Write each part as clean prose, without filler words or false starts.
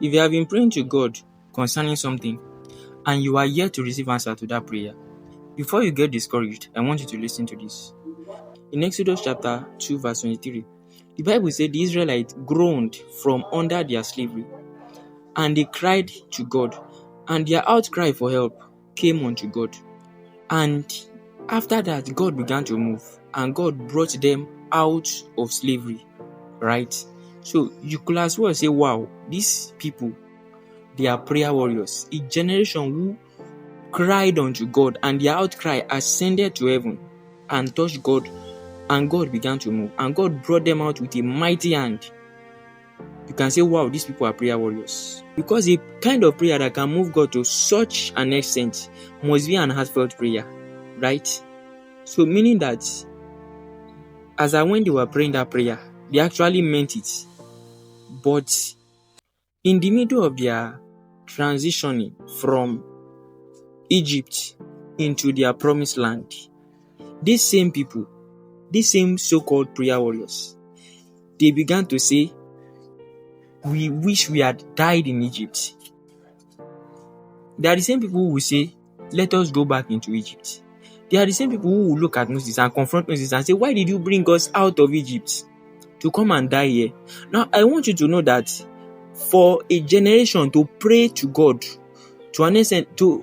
If you have been praying to God concerning something and you are yet to receive answer to that prayer, before you get discouraged, I want you to listen to this. In Exodus chapter 2 verse 23, the Bible said the Israelites groaned from under their slavery, and they cried to God, and their outcry for help came unto God. And after that, God began to move, and God brought them out of slavery, right? So you could as well say, wow, these people, they are prayer warriors. A generation who cried unto God, and their outcry ascended to heaven and touched God, and God began to move, and God brought them out with a mighty hand. You can say, wow, these people are prayer warriors. Because a kind of prayer that can move God to such an extent must be an heartfelt prayer, right? So meaning that as when they were praying that prayer, they actually meant it. But in the middle of their transitioning from Egypt into their promised land, these same people, these same so-called prayer warriors, they began to say, we wish we had died in Egypt. They are the same people who will say, let us go back into Egypt. They are the same people who will look at Moses and confront Moses and say, why did you bring us out of Egypt to come and die here? Now, I want you to know that for a generation to pray to God, to an extent, to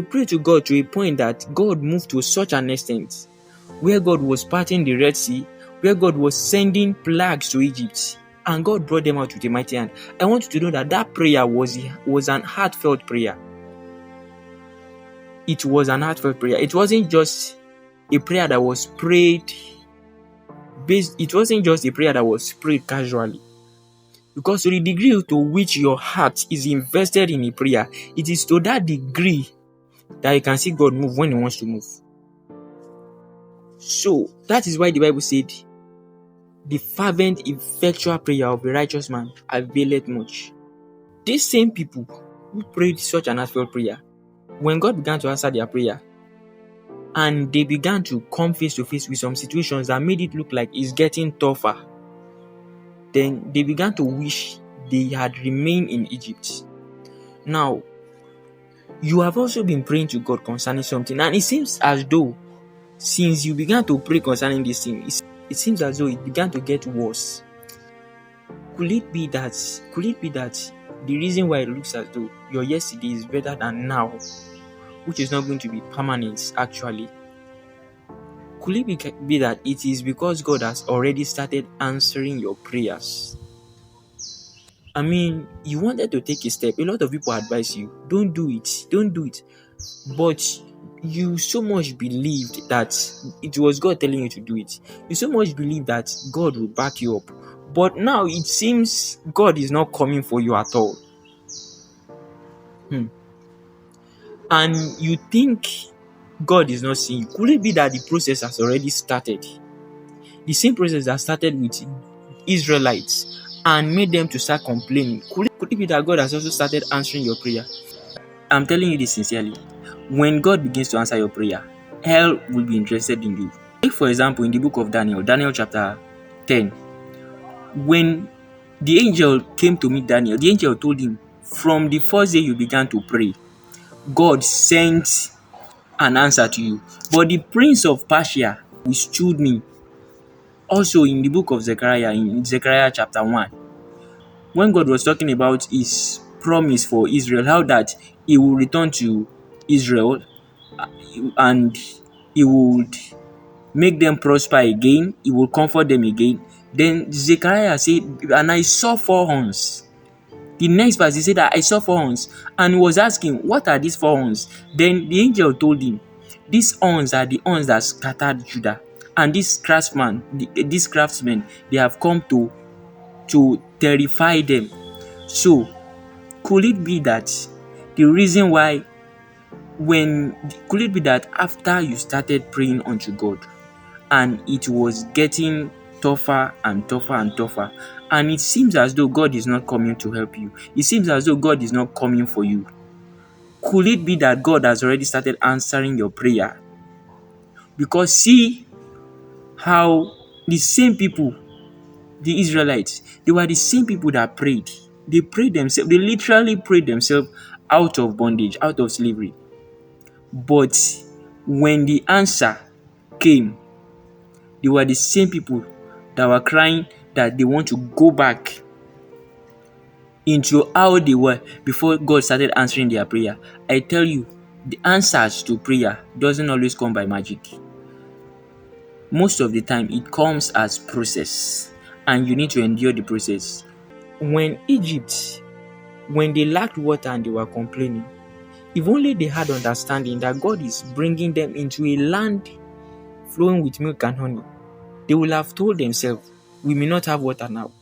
pray to God to a point that God moved to such an extent, where God was parting the Red Sea, where God was sending plagues to Egypt, and God brought them out with a mighty hand. I want you to know that that prayer was an heartfelt prayer. It was an heartfelt prayer. It wasn't just a prayer that was prayed it wasn't just a prayer that was prayed casually. Because to the degree to which your heart is invested in a prayer, it is to that degree that you can see God move when He wants to move. So that is why the Bible said, the fervent, effectual prayer of a righteous man availeth much. These same people who prayed such an heartfelt prayer, when God began to answer their prayer, and they began to come face to face with some situations that made it look like it's getting tougher, then they began to wish they had remained in Egypt. Now, you have also been praying to God concerning something, and it seems as though since you began to pray concerning this thing, it seems as though it began to get worse. Could it be that the reason why it looks as though your yesterday is better than now, which is not going to be permanent actually? Could it be that it is because God has already started answering your prayers? I mean, you wanted to take a step. A lot of people advise you, don't do it. But you so much believed that it was God telling you to do it. You so much believe that God will back you up. But now it seems God is not coming for you at all. And you think God is not seeing you. Could it be that the process has already started? The same process that started with Israelites and made them to start complaining. Could it be that God has also started answering your prayer? I'm telling you this sincerely. When God begins to answer your prayer, hell will be interested in you. Take for example in the book of Daniel chapter 10. When the angel came to meet Daniel, the angel told him, from the first day you began to pray, God sent an answer to you. But the prince of Persia withstood me. Also in the book of Zechariah, in Zechariah chapter 1, when God was talking about His promise for Israel, how that He will return to Israel and He would make them prosper again, He will comfort them again. Then Zechariah said, and I saw 4 horns. The next verse, he said that I saw 4 horns, and he was asking, what are these 4 horns? Then the angel told him, these horns are the horns that scattered Judah, and these craftsmen, they have come to terrify them. So, could it be that the reason why, could it be that after you started praying unto God, and it was getting tougher and tougher and tougher, and it seems as though God is not coming to help you, it seems as though God is not coming for you, could it be that God has already started answering your prayer? Because see how the same people, the Israelites, they were the same people that prayed. They prayed themselves, they literally prayed themselves out of bondage, out of slavery. But when the answer came, they were the same people that were crying that they want to go back into how they were before God started answering their prayer. I tell you, the answers to prayer doesn't always come by magic. Most of the time, it comes as process, and you need to endure the process. When they lacked water and they were complaining, if only they had understanding that God is bringing them into a land flowing with milk and honey, they will have told themselves, we may not have water now,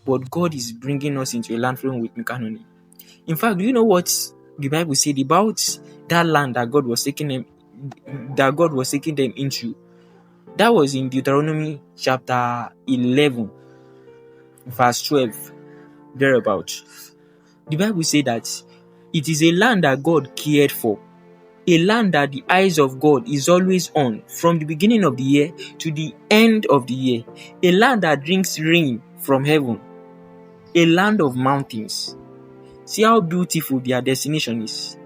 but God is bringing us into a land flowing with milk and honey. In fact, do you know what the Bible said about that land that God was taking them into? That was in Deuteronomy chapter 11, verse 12, thereabout. The Bible said that it is a land that God cared for, a land that the eyes of God is always on from the beginning of the year to the end of the year, a land that drinks rain from heaven, a land of mountains. See how beautiful their destination is.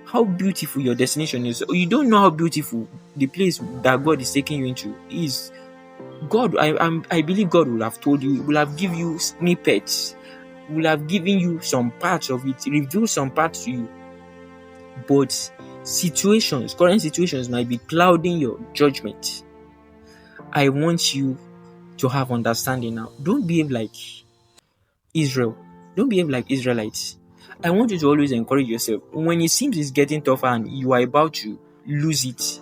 How beautiful your destination is. You don't know how beautiful the place that God is taking you into is. God, I believe God will have told you, will have given you snippets, will have given you some parts of it, reveal some parts to you. But current situations might be clouding your judgment. I want you to have understanding now. Don't behave like Israel. Don't behave like Israelites. I want you to always encourage yourself. When it seems it's getting tougher and you are about to lose it,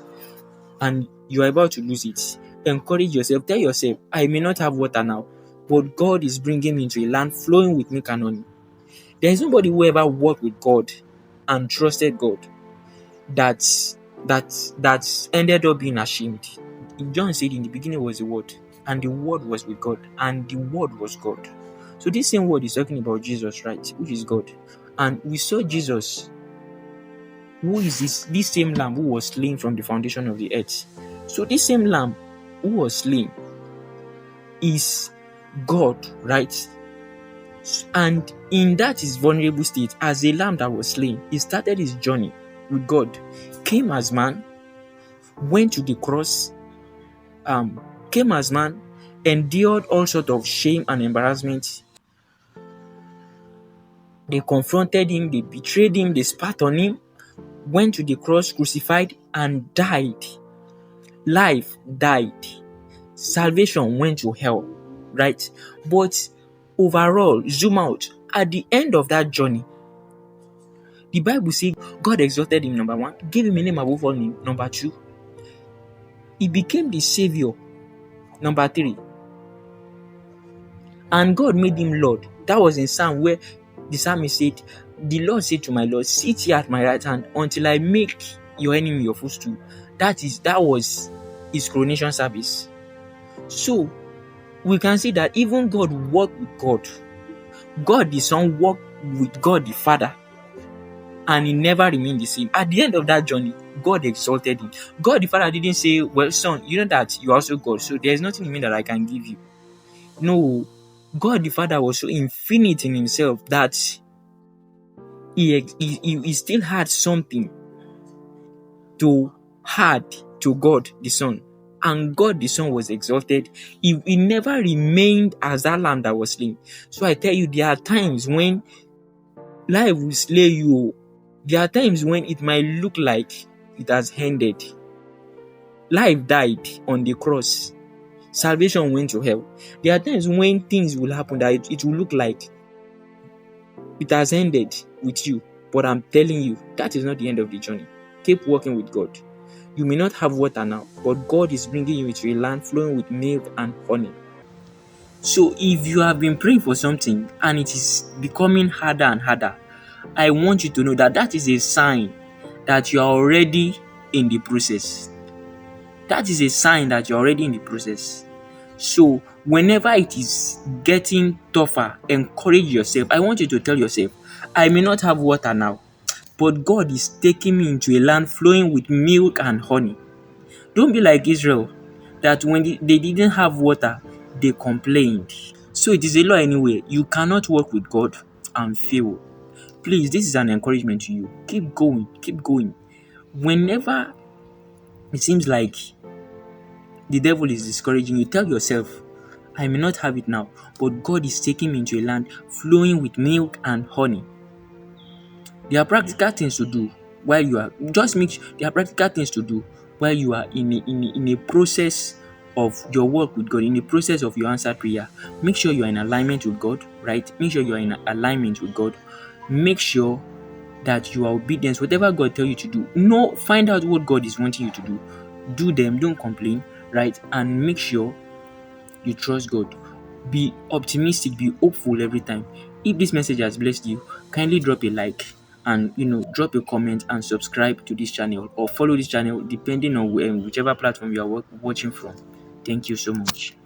encourage yourself. Tell yourself, I may not have water now, but God is bringing me into a land flowing with milk and honey. There is nobody who ever walked with God and trusted God that ended up being ashamed. John said, in the beginning was the Word, and the Word was with God, and the Word was God. So this same word is talking about Jesus, right? Which is God. And we saw Jesus, who is this same lamb who was slain from the foundation of the earth. So this same lamb who was slain is God, right? And in that his vulnerable state, as a lamb that was slain, he started his journey with God, came as man, went to the cross, came as man, endured all sorts of shame and embarrassment. They confronted him, they betrayed him, they spat on him, went to the cross, crucified, and died. Life died. Salvation went to hell, right? But overall, zoom out, at the end of that journey, the Bible says God exalted him, number one, gave him a name above all names, number two, he became the Savior, number three, and God made him Lord. That was in Psalm where the psalmist said, the Lord said to my Lord, sit here at my right hand until I make your enemy your footstool. That was his coronation service. So we can see that even God walked with God. God the Son walked with God the Father, and he never remained the same. At the end of that journey, God exalted him. God the Father didn't say, well, son, you know that you are also God, so there's nothing in me that I can give you. No, God the Father was so infinite in himself that he still had something to add to God the Son. And God the Son was exalted. He never remained as that lamb that was slain. So I tell you, there are times when life will slay you. There are times when it might look like it has ended. Life died on the cross. Salvation went to hell. There are times when things will happen that it will look like it has ended with you. But I'm telling you, that is not the end of the journey. Keep walking with God. You may not have water now, but God is bringing you into a land flowing with milk and honey. So if you have been praying for something and it is becoming harder and harder, I want you to know that that is a sign that you are already in the process. That is a sign that you're already in the process. So whenever it is getting tougher, encourage yourself. I want you to tell yourself, I may not have water now, but God is taking me into a land flowing with milk and honey. Don't be like Israel, that when they didn't have water, they complained. So it is a law anyway. You cannot walk with God and fail. Please, this is an encouragement to you. Keep going, keep going. Whenever it seems like the devil is discouraging you, tell yourself, I may not have it now, but God is taking me into a land flowing with milk and honey. There are practical things to do while you are just make there are practical things to do while you are in a process of your work with God, in the process of your answered prayer. Make sure you are in alignment with God, right? Make sure you are in alignment with God. Make sure that you are obedient. Whatever God tell you to do, find out what God is wanting you to do. Do them, don't complain, right? And make sure you trust God. Be optimistic, be hopeful every time. If this message has blessed you, kindly drop a like and drop a comment and subscribe to this channel or follow this channel depending on whichever platform you are watching from. Thank you so much.